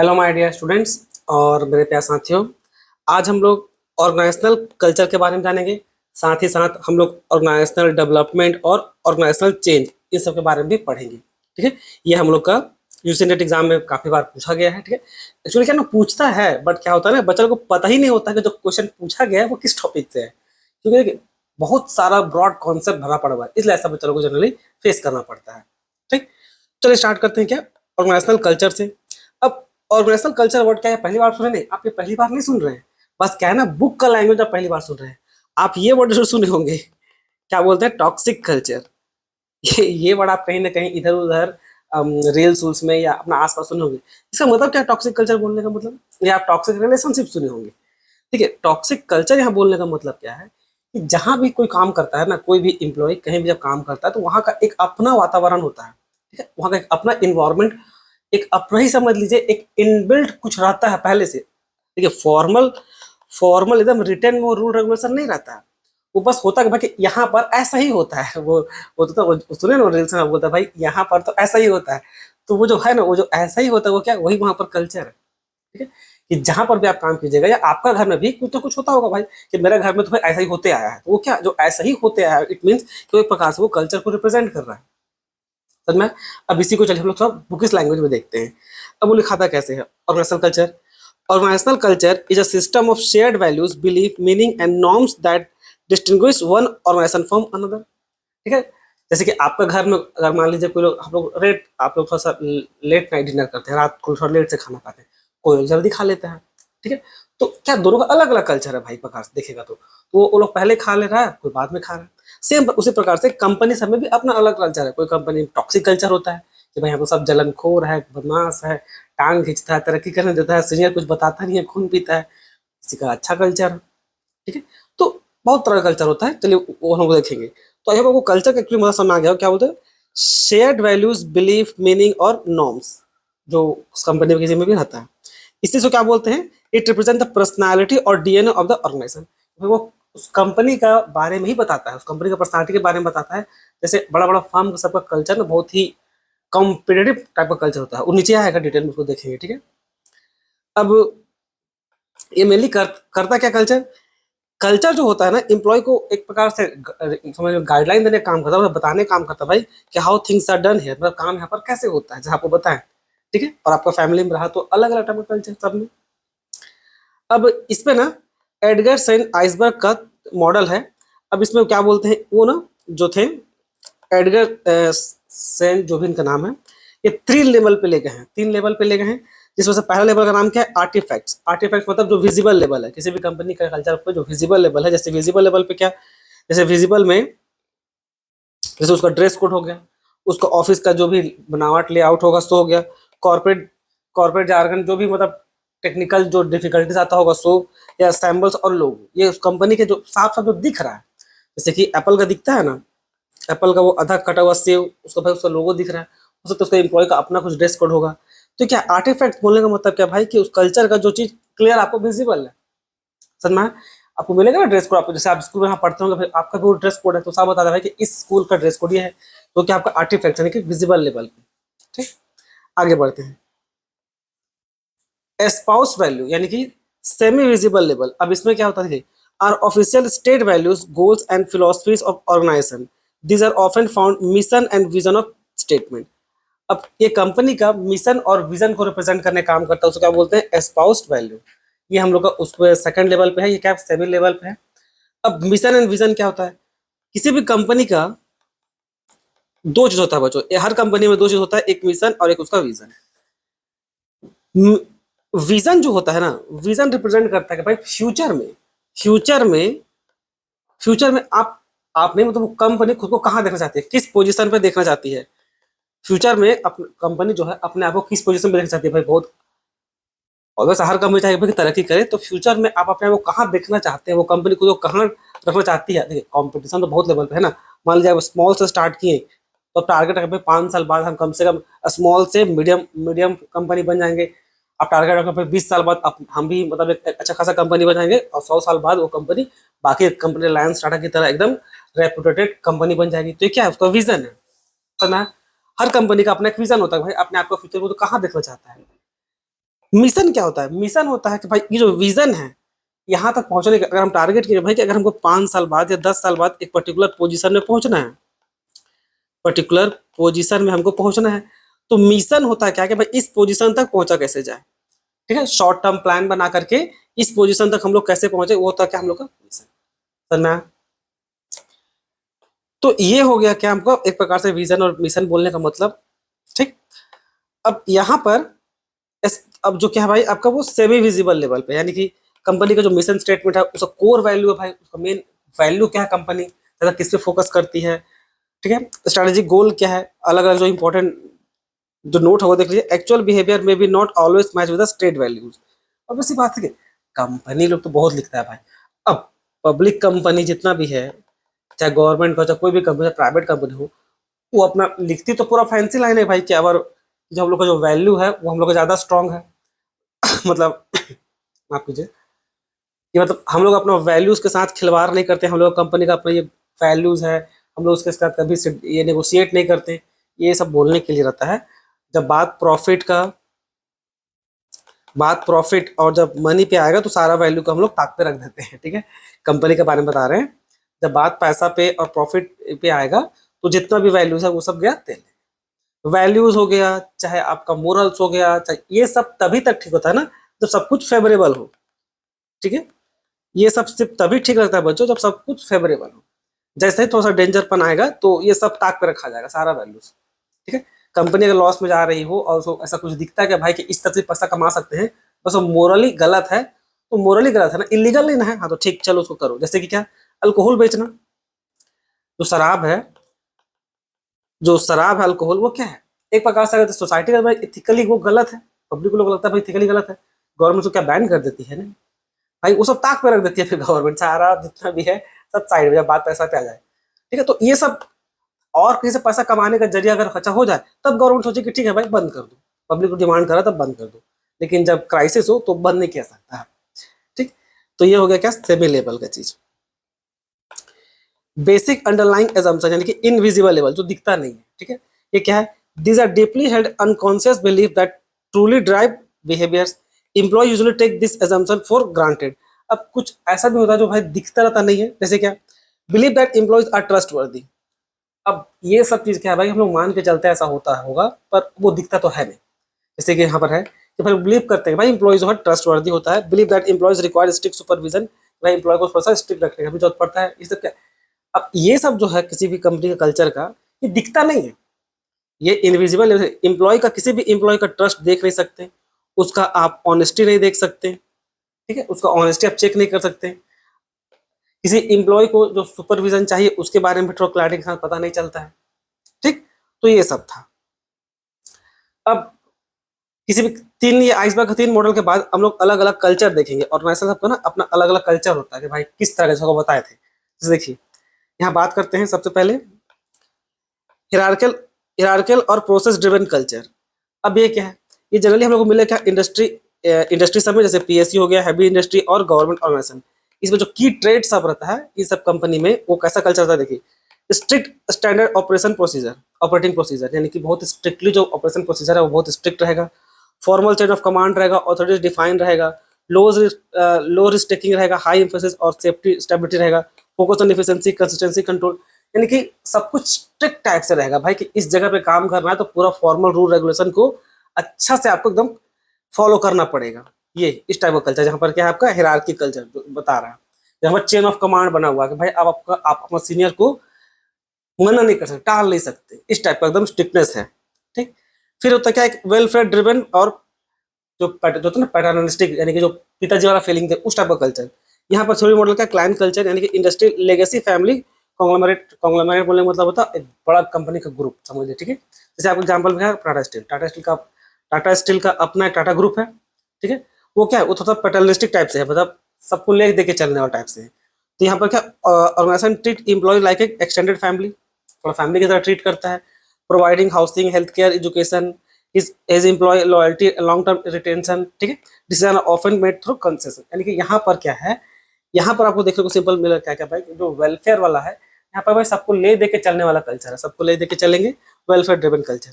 Hello my dear students और मेरे प्यारे साथियों। आज हम लोग ऑर्गेनाइजेशनल कल्चर के बारे में जानेंगे। साथ ही साथ हम लोग ऑर्गेनाइजेशनल डेवलपमेंट और ऑर्गेनाइजेशनल चेंज इन सब के बारे में भी पढ़ेंगे। ठीक है, ये हम लोग का यूसी नेट एग्जाम में काफी बार पूछा गया है। ठीक है, एक्चुअली क्या ना पूछता है, बट क्या होता है ना, बच्चों को पता ही नहीं होता कि जो क्वेश्चन पूछा गया है वो किस टॉपिक से है, क्योंकि देखिए, बहुत सारा ब्रॉड कॉन्सेप्ट भरा पड़ा हुआ है, इसलिए ऐसा बच्चों को जनरली फेस करना पड़ता है। ठीक, चलिए स्टार्ट करते हैं क्या ऑर्गेनाइजेशनल कल्चर से। अब ऑर्गेनाइजेशनल कल्चर वर्ड क्या है, पहली बार सुने नहीं आप, ये पहली बार नहीं सुन रहे हैं, बस क्या है ना, बुक का लैंग्वेज आप पहली बार सुन रहे हैं। आप ये वर्ड जरूर सुने होंगे, क्या बोलते हैं, टॉक्सिक कल्चर। ये वर्ड आप कहीं ना कहीं इधर उधर रील्स उल्स में या अपना आसपास सुने होंगे। इसका मतलब क्या है टॉक्सिक कल्चर बोलने का मतलब, या आप टॉक्सिक रिलेशनशिप सुने होंगे। ठीक है, टॉक्सिक कल्चर यहाँ बोलने का मतलब क्या है कि जहां भी कोई काम करता है ना, कोई भी एम्प्लॉय कहीं भी जब काम करता है तो वहां का एक अपना वातावरण होता है। ठीक है, वहां का एक अपना इन्वायरमेंट, एक अपना ही समझ लीजिए, एक इनबिल्ट कुछ रहता है पहले से। देखिए, फॉर्मल फॉर्मल एकदम रिटर्न में रूल रेगुलेशन नहीं रहता है। वो बस होता है कि भाई कि यहाँ पर ऐसा ही होता है। वो सुने ना रील्स में बोलता है भाई यहाँ पर तो ऐसा ही होता है। तो वो जो है ना, वो जो ऐसा ही होता है वो क्या, वही वहां पर कल्चर है। ठीक है, कि जहां पर भी आप काम कीजिएगा या आपका घर में भी कुछ ना कुछ होता होगा भाई, कि मेरे घर में तो भाई ऐसा ही होते आया है, तो वो क्या, जो ऐसा ही होते आया है, इट मीन्स कि वो एक प्रकार से वो कल्चर को रिप्रेजेंट कर रहा है। समझ में? अब इसी को चलिए हम लोग थोड़ा बुकिश लैंग्वेज में देखते हैं। अब वो लिखा था कैसे है organisational culture. Organisational culture is a system of shared values, belief, meaning and norms that distinguish one organisation from another. ठीक है, जैसे कि आपका घर में अगर मान लीजिए कोई लोग, हम लोग रेट, आप लोग थोड़ा सा लेट नाइट डिनर करते हैं, रात को थोड़ा लेट से खाना खाते हैं, कोई लोग जल्दी खा लेते हैं। ठीक है, तो क्या दोनों का अलग अलग कल्चर है भाई, प्रकार से देखेगा तो वो लोग पहले खा ले रहा है, कोई बाद में खा रहा है। सेम उसी प्रकार से कंपनी सब में भी अपना अलग कल्चर है। कोई कंपनी टॉक्सिक कल्चर होता है कि भाई यहाँ तो सब जलनखोर है, बदमाश है, टांग खींचता है, तरक्की करने देता है, सीनियर कुछ बताता नहीं है, खून पीता है। किसी का अच्छा कल्चर। ठीक है, तो बहुत तरह का कल्चर होता है, चलिए वो हम लोग देखेंगे। तो आई होप आपको कल्चर का एक्चुअली मतलब समझ आ गया हो, क्या बोलते हैं, शेयर्ड वैल्यूज, बिलीफ, मीनिंग और नॉर्म्स, जो उस कंपनी में किसी में भी रहता है। इसी से क्या बोलते हैं, इट रिप्रेजेंट द पर्सनालिटी और डीएनए ऑफ द ऑर्गेनाइजेशन। वो उस कंपनी का बारे में ही बताता है, उस कंपनी का पर्सनालिटी के बारे में बताता है। जैसे बड़ा बड़ा फर्म का सबका कल्चर ना बहुत ही कॉम्पिटेटिव टाइप का कल्चर होता है, वो नीचे आएगा डिटेल में, उसको देखेंगे। ठीक है, अब ये मेनली करता क्या कल्चर, कल्चर जो होता है ना, एम्प्लॉय को एक प्रकार से समझ गाइडलाइन देने का काम करता है, मतलब बताने का काम करता है भाई कि how things are done here, मतलब काम यहाँ पर कैसे होता है, जहाँ आपको बताएं। ठीक है, और आपका फैमिली में रहा तो अलग अलग टाइप का कल्चर सब में। अब इस पे ना एडगर सेन आइसबर्ग का मॉडल है। अब इसमें क्या बोलते हैं, वो ना जो थे एडगर सेन, जो भी इनका नाम है, ये 3 लेवल पे ले गए हैं, 3 लेवल पे ले गए हैं। जिसमें से पहला लेवल का नाम क्या है, आर्टिफैक्ट्स। आर्टिफैक्ट्स मतलब जो विजिबल लेवल है, किसी भी कंपनी का कल्चर पे जो विजिबल लेवल है। जैसे विजिबल लेवल पे क्या, जैसे विजिबल में जैसे उसका ड्रेस कोड हो गया, उसका ऑफिस का जो भी बनावट लेआउट होगा सो हो गया, कॉर्पोरेट कॉर्पोरेट जार्गन जो भी मतलब टेक्निकल जो डिफिकल्टीज आता होगा सो, या सैम्बल्स और लोगो, ये उस कंपनी के जो साफ साफ जो दिख रहा है। जैसे कि एप्पल का दिखता है ना, एप्पल का वो आधा कटा हुआ सेव, उसका भाई उसका लोगो दिख रहा है, हो सकता है उसका एम्प्लॉय का अपना कुछ ड्रेस कोड होगा। तो क्या आर्टिफैक्ट बोलने का मतलब क्या भाई, कि उस कल्चर का जो चीज क्लियर आपको विजिबल है। समझ में आया? आपको मिलेगा ना ड्रेस कोड, आपको जैसे आप स्कूल में यहाँ पढ़ते होंगे, भाई आपका भी ड्रेस कोड है तो साफ बता रहा है कि इस स्कूल का ड्रेस कोड ये है। तो क्या आपका आर्टिफैक्ट यानी कि विजिबल लेवल पे। ठीक, आगे बढ़ते हैं। एस्पाउस वैल्यू यानी कि सेमी विजिबल लेवल। अब इसमें क्या होता है, are official state values, goals and philosophies of organisation. These are often found mission and vision of statement. अब ये कंपनी का मिशन और विजन को रिप्रेजेंट करने का काम करता है, उसको क्या बोलते हैं, एस्पाउस्ड वैल्यू। ये हम लोग का उस पर सेकंड लेवल पे है, ये क्या सेमी लेवल पे है। अब मिशन एंड विजन क्या होता है, किसी भी कंपनी का दो चीज होता है बच्चों, हर कंपनी में दो चीज होता है, एक मिशन और एक उसका विजन। विजन जो होता है ना, विजन रिप्रेजेंट करता है कि भाई फ्यूचर में फ्यूचर में आप नहीं, मतलब कंपनी खुद को कहाँ देखना चाहती है, किस पोजीशन पे देखना चाहती है। फ्यूचर में कंपनी जो है अपने आप को किस पोजीशन पे देखना चाहती है भाई, बहुत और वैसे हर कंपनी चाहे भाई तरक्की करे, तो फ्यूचर में आप अपने आप को कहाँ देखना चाहते हैं, वो कंपनी को कहाँ रखना चाहती है। देखिए कंपटीशन तो बहुत लेवल पे है ना, मान लीजिए आप स्मॉल से स्टार्ट किए तो टारगेट रखें भाई 5 साल बाद हम कम से कम स्मॉल से मीडियम मीडियम कंपनी बन जाएंगे। आप टारगेट रखें भाई 20 साल बाद हम भी मतलब एक अच्छा खासा कंपनी बन जाएंगे, और 100 साल बाद वो कंपनी बाकी कंपनी रिलायंस टाटा की तरह एकदम रेपुटेटेड कंपनी बन जाएगी। तो ये क्या है, उसका विजन है। तो ना हर कंपनी का अपना एक विजन होता है भाई, अपने आप को फ्यूचर को तो कहाँ देखना चाहता है। मिशन क्या होता है? मिशन होता है कि भाई ये जो विजन है यहाँ तक पहुंचने का, अगर हम टारगेट किए भाई कि अगर हमको 5 साल बाद या 10 साल बाद एक पर्टिकुलर पोजीशन में पहुंचना है, पर्टिकुलर पोजीशन में हमको पहुंचना है, तो मिशन होता है क्या कि भाई इस पोजीशन तक पहुंचा कैसे जाए। ठीक है, शॉर्ट टर्म प्लान बना करके इस पोजीशन तक हम लोग कैसे पहुंचे, वो होता है क्या हम लोग का मिशन। समझना? तो ये हो गया क्या हमको एक प्रकार से विजन और मिशन बोलने का मतलब। ठीक, अब यहाँ पर अब जो क्या है भाई आपका वो सेमी विजिबल लेवल पे, यानी कि कंपनी का जो मिशन स्टेटमेंट है उसका कोर वैल्यू है भाई, उसका मेन वैल्यू क्या है, कंपनी ज्यादा किस पे फोकस करती है। ठीक है, स्ट्रेटेजिक गोल क्या है, अलग अलग जो इंपॉर्टेंट जो नोट है वो देख लीजिए। एक्चुअल बिहेवियर में be not always match with the state values. अब इसी बात है कि कंपनी लोग तो बहुत लिखता है भाई। अब पब्लिक कंपनी जितना भी है, चाहे गवर्नमेंट का, चाहे कोई भी कंपनी, प्राइवेट कंपनी हो, वो अपना लिखती तो पूरा फैंसी लाइन है भाई कि अगर जो हम लोग का जो वैल्यू है वो हम लोग का ज्यादा स्ट्रांग है। मतलब माफ कीजिए, ये मतलब हम लोग अपना वैल्यूज के साथ खिलवाड़ नहीं करते, हम लोग कंपनी का अपना ये वैल्यूज है, हम लोग उसके साथ कभी ये नेगोशिएट नहीं करते, ये सब बोलने के लिए रहता है। जब बात प्रॉफिट और जब मनी पे आएगा तो सारा वैल्यू को हम लोग ताक पे रख देते हैं। ठीक है, कंपनी के बारे में बता रहे हैं। जब बात पैसा पे और प्रॉफिट पे आएगा तो जितना भी वैल्यूज है वो सब गया तेल। वैल्यूज हो गया, चाहे आपका मोरल्स हो गया, चाहे ये सब तभी तक ठीक होता है ना जब सब कुछ फेवरेबल हो। ठीक है, ये सब सिर्फ तभी ठीक लगता है बच्चों जब सब कुछ फेवरेबल हो। जैसे ही थोड़ा सा डेंजरपन आएगा तो ये सब ताक पे रखा जाएगा सारा वैल्यूज। ठीक है, कंपनी अगर लॉस में जा रही हो और उसको ऐसा कुछ दिखता है कि भाई कि इस तरह से पैसा कमा सकते हैं, बस वो मोरली गलत है, तो मोरली गलत है ना, इलीगल नहीं ना है, हाँ तो ठीक चलो उसको करो। जैसे कि क्या, अल्कोहल बेचना, जो शराब है, अल्कोहल, वो क्या है एक प्रकार से अगर सोसाइटी का भाई इथिकली वो गलत है, पब्लिक को लोग लगता है भाई इथिकली गलत है, गवर्नमेंट उसको क्या बैन कर देती है ना भाई, वो सब ताक पे रख देती है फिर गवर्नमेंट, सारा जितना भी है सब साइड में, जब बात पैसा पे आ जाए। ठीक है, तो ये सब और किसी से पैसा कमाने का जरिया अगर अच्छा हो जाए तब गवर्नमेंट सोचे कि ठीक है भाई बंद कर दो, पब्लिक को डिमांड करा तब बंद कर दो, लेकिन जब क्राइसिस हो तो बंद नहीं किया सकता है। ठीक, तो ये हो गया क्या, सेमी लेवल का चीज। बेसिक अंडरलाइंग एजम्पशन यानी कि इनविजिबल लेवल, जो दिखता नहीं है। ठीक है, ये क्या है, these are deeply held unconscious belief that truly drive behaviours, employ usually take this assumption for granted. अब कुछ ऐसा भी होता है जो भाई दिखता रहता नहीं है, जैसे क्या, believe that employees are trustworthy. अब ये सब चीज क्या है भाई, हम लोग मान के चलते हैं ऐसा होता होगा, पर वो दिखता तो है नहीं। जैसे कि यहाँ पर है कि भाई बिलीव करते हैं भाई एम्प्लॉय जो है ट्रस्ट वर्दी होता है, believe that employees require strict supervision, भाई एम्प्लॉय को थोड़ा सा स्ट्रिक्ट रखने का भी जरूरत पड़ता है, ये सब क्या। अब ये सब जो है किसी भी कंपनी का कल्चर का, ये दिखता नहीं है, ये इनविजिबल है। एम्प्लॉय का, किसी भी एम्प्लॉय का ट्रस्ट देख नहीं सकते, उसका आप ऑनेस्टी नहीं देख सकते। ठीक है, उसका ऑनेस्टी आप चेक नहीं कर सकते, किसी एम्प्लॉय को जो सुपरविजन चाहिए उसके बारे में थोड़ा क्लैरिटी के साथ पता नहीं चलता है। ठीक, तो ये सब था। अब किसी भी तीन, ये आइसबर्ग के 3 मॉडल के बाद हम लोग अलग अलग कल्चर देखेंगे, और वैसा सबका ना अपना अलग अलग कल्चर होता है कि भाई किस तरह के बताए थे। जैसे देखिए यहाँ बात करते हैं सबसे पहले हिरार्कल हिरार्कल और प्रोसेस ड्रिवन कल्चर। अब ये क्या है, ये जनरली हम लोग को मिले क्या, इंडस्ट्री सब में, जैसे पीएसयू हो गया, हैवी इंडस्ट्री और गवर्नमेंट ऑर्गेनाइजेशन, इसमें जो की ट्रेड सब रहता है इस सब कंपनी में, वो कैसा कल्चर रहता है देखिए। स्ट्रिक्ट स्टैंडर्ड ऑपरेटिंग प्रोसीजर, यानी कि बहुत स्ट्रिक्टली जो ऑपरेशन प्रोसीजर है वो बहुत स्ट्रिक्ट रहेगा। फॉर्मल चेन ऑफ कमांड रहेगा, ऑथोरिटी डिफाइन रहेगा, लो रिस्क टेकिंग रहेगा, हाई एम्फेसिस और सेफ्टी स्टेबिलिटी रहेगा, focus on efficiency, consistency, control, यानी कि सब कुछ स्ट्रिक्ट टाइप से रहेगा भाई कि इस जगह पे काम करना है तो पूरा फॉर्मल रूल रेगुलेशन को अच्छा से आपको एकदम फॉलो करना पड़ेगा। ये इस टाइप का कल्चर, जहाँ पर क्या है आपका हिरार्की कल्चर बता रहा है, जहाँ पर चेन ऑफ कमांड बना हुआ है कि भाई आप अपना सीनियर को मना नहीं कर सकते, टाल नहीं सकते, इस टाइप का एकदम स्ट्रिक्टनेस है। ठीक, फिर होता क्या, एक वेलफेयर ड्रिवन और जो होता है ना पैटर्नलिस्टिक, यानी कि जो पिताजी वाला फीलिंग थे उस टाइप का कल्चर। यहाँ पर थ्योरी मॉडल का क्लाइंट कल्चर, यानी कि इंडस्ट्री लेगेसी फैमिली कॉन्ग्लोमरेट बोलने का मतलब होता है एक बड़ा कंपनी का ग्रुप समझ लीजिए। ठीक है, जैसे आपको एग्जांपल में है टाटा स्टील का अपना एक टाटा ग्रुप है। ठीक है, वो क्या है, वो थोड़ा पैटर्नलिस्टिक टाइप से है, मतलब सबको ले दे के चलने वाला टाइप से है। तो यहाँ पर क्या, ऑर्गेनाइजेशन ट्रीट एम्प्लॉय लाइक एक एक्सटेंडेड फैमिली, थोड़ा फैमिली की तरह ट्रीट करता है, providing housing, health care, education, his employee loyalty, long term retention। ठीक है, decision often made through concession, यानी कि यहाँ पर क्या है, यहाँ पर आपको देखने को सिंपल मिला क्या क्या भाई, जो वेलफेयर वाला है यहाँ पर भाई सबको ले दे के चलने वाला कल्चर है, सबको ले दे के चलेंगे, वेलफेयर ड्रिवन कल्चर।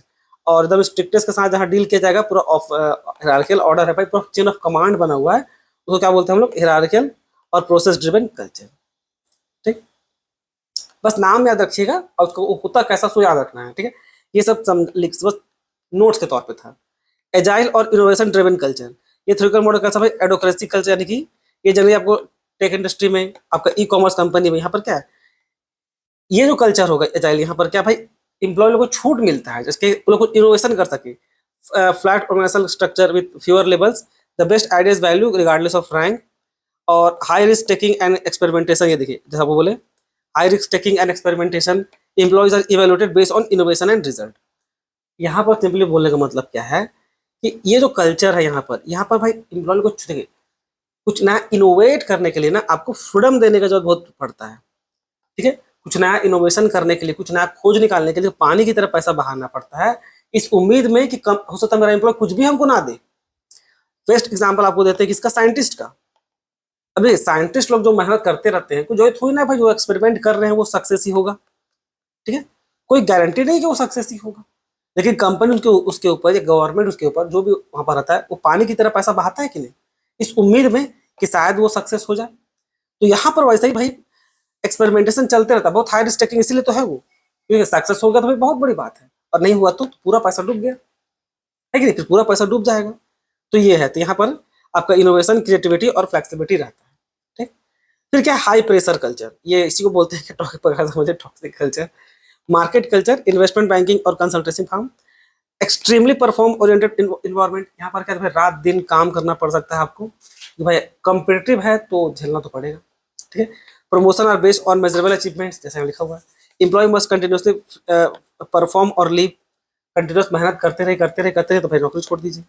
और एकदम स्ट्रिक्टनेस के साथ जहाँ डील किया जाएगा, पूरा ऑफ हिरार्किकल ऑर्डर है भाई, पूरा चेन ऑफ कमांड बना हुआ है, उसको क्या बोलते हैं हम लोग, हिरार्किकल और प्रोसेस ड्रिवन कल्चर। ठीक, बस नाम याद रखिएगा और उसको होता कैसा सो याद रखना है। ठीक है, ये सब बस नोट्स के तौर पे था। एजाइल और इनोवेशन ड्रिवन कल्चर, ये थ्योरिटिकल मॉडल कैसा भाई, एडोक्रेसी कल्चर, यानी कि ये जनरली आपको टेक इंडस्ट्री में, आपका ई कॉमर्स कंपनी में, यहाँ पर क्या है, ये जो कल्चर होगा एजाइल, यहाँ पर क्या भाई, एम्प्लॉय लोगों को छूट मिलता है जिसके लोग इनोवेशन कर सके, flat organisational structure with fewer levels, the best ideas value regardless of rank, और high risk taking and experimentation. ये देखिए जैसा वो बोले, high risk taking and experimentation, employees are evaluated based on innovation and result. यहाँ पर simply बोलने का मतलब क्या है कि ये जो कल्चर है यहाँ पर भाई एम्प्लॉय को देखिए, कुछ नया इनोवेट करने के लिए ना आपको फ्रीडम देने का जरूरत बहुत पड़ता है। ठीक है, कुछ नया इनोवेशन करने के लिए, कुछ नया खोज निकालने के लिए पानी की तरह पैसा बहाना पड़ता है, इस उम्मीद में कि कम हो सकता है मेरा एम्प्लॉय कुछ भी हमको ना दे। बेस्ट एग्जांपल आपको देते हैं किसका, साइंटिस्ट का। अभी साइंटिस्ट लोग जो मेहनत करते रहते हैं, कुछ जो थोड़ी ना भाई जो एक्सपेरिमेंट कर रहे हैं वो सक्सेस ही होगा। ठीक है, कोई गारंटी नहीं कि वो सक्सेस ही होगा, लेकिन कंपनी उनके उसके ऊपर या गवर्नमेंट उसके ऊपर जो भी वहां पर रहता है वो पानी की तरह पैसा बहाता है कि नहीं, इस उम्मीद में कि शायद वो सक्सेस हो जाए। तो यहाँ पर वैसा ही भाई एक्सपेरिमेंटेशन चलते रहता है, बहुत हाई रिस्क टेकिंग इसीलिए तो है वो, क्योंकि सक्सेस होगा तो भाई बहुत बड़ी बात है, और नहीं हुआ तो पूरा पैसा डूब गया है कि नहीं, फिर पूरा पैसा डूब जाएगा। तो ये है, तो यहाँ पर आपका इनोवेशन, क्रिएटिविटी और फ्लेक्सिबिलिटी रहता है। ठीक, फिर क्या, हाई प्रेशर कल्चर, ये इसी को बोलते हैं कि toxic culture. Market culture, investment banking और consultancy firm, extremely perform oriented environment, यहाँ पर क्या है भाई, रात दिन काम करना पड़ सकता है आपको, कि भाई कॉम्पिटिटिव है तो झेलना तो पड़ेगा। ठीक है, promotion are based on measurable achievements, जैसे लिखा हुआ है, एम्प्लॉय मस्ट कंटिन्यूसली परफॉर्म और लीव, कंटिन्यूस मेहनत करते रहे तो भाई नौकरी छोड़ दीजिए।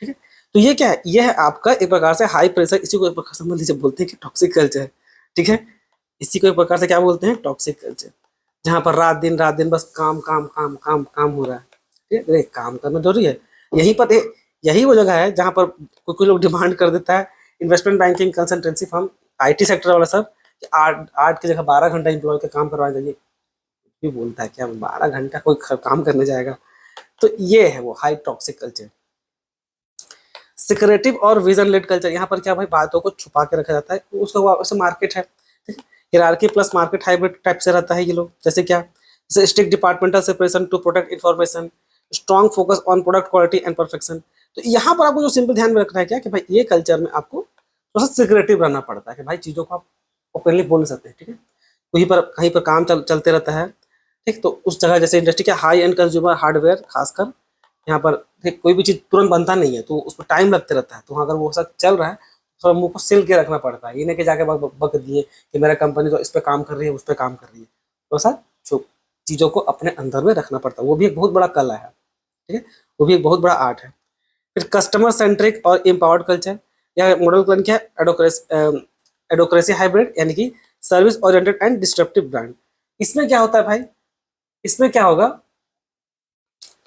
ठीक है, तो ये क्या है, ये है आपका एक प्रकार से हाई प्रेशर, इसी को एक प्रकार से लीजिए बोलते हैं कि टॉक्सिक कल्चर। ठीक है, इसी को एक प्रकार से क्या बोलते हैं, टॉक्सिक कल्चर, जहाँ पर रात दिन बस काम काम काम काम काम हो रहा है। ठीक है, काम करना जरूरी है, यहीं पर यही वो जगह है जहाँ पर कोई लोग डिमांड कर देता है, investment banking, consultancy firm, IT sector वाला सब, कि 8 की जगह 12 घंटा एम्प्लॉय का काम करवाना चाहिए। भी बोलता है क्या 12 घंटा कोई काम करने जाएगा। तो ये है वो हाई टॉक्सिक कल्चर। सिक्रेटिव और विजन लेड कल्चर, यहाँ पर क्या भाई बातों को छुपा के रखा जाता है, उसका वैसे मार्केट है, hierarchy plus market hybrid type से रहता है ये लोग। जैसे क्या, जैसे strict departmental separation to protect information, strong focus on product quality and perfection. तो यहाँ पर आपको जो सिंपल ध्यान में रखना है क्या, कि भाई ये कल्चर में आपको थोड़ा सा सिक्रेटिव रहना पड़ता है, कि भाई चीज़ों को आप ओपनली बोल नहीं सकते। ठीक है, कहीं पर काम चलते रहता है। ठीक, तो उस जगह जैसे इंडस्ट्री क्या, हाई एंड कंज्यूमर हार्डवेयर खासकर, यहाँ पर कोई भी चीज़ तुरंत बनता नहीं है, तो उस पर टाइम लगते रहता है, तो अगर वो सब चल रहा है तो मुंह को सिल के रखना पड़ता है, ये नहीं कि जाके बक दिए कि मेरा कंपनी तो इस पर काम कर रही है उस पर काम कर रही है, तो ऐसा चीज़ों को अपने अंदर में रखना पड़ता है, वो भी एक बहुत बड़ा कला है। ठीक है, वो भी एक बहुत बड़ा आर्ट है। फिर कस्टमर सेंट्रिक और एम्पावर्ड कल्चर, या मॉडल प्लान क्या है, एडोक्रेसी हाइब्रिड, यानी कि service oriented and disruptive brand. इसमें क्या होता है भाई, इसमें क्या होगा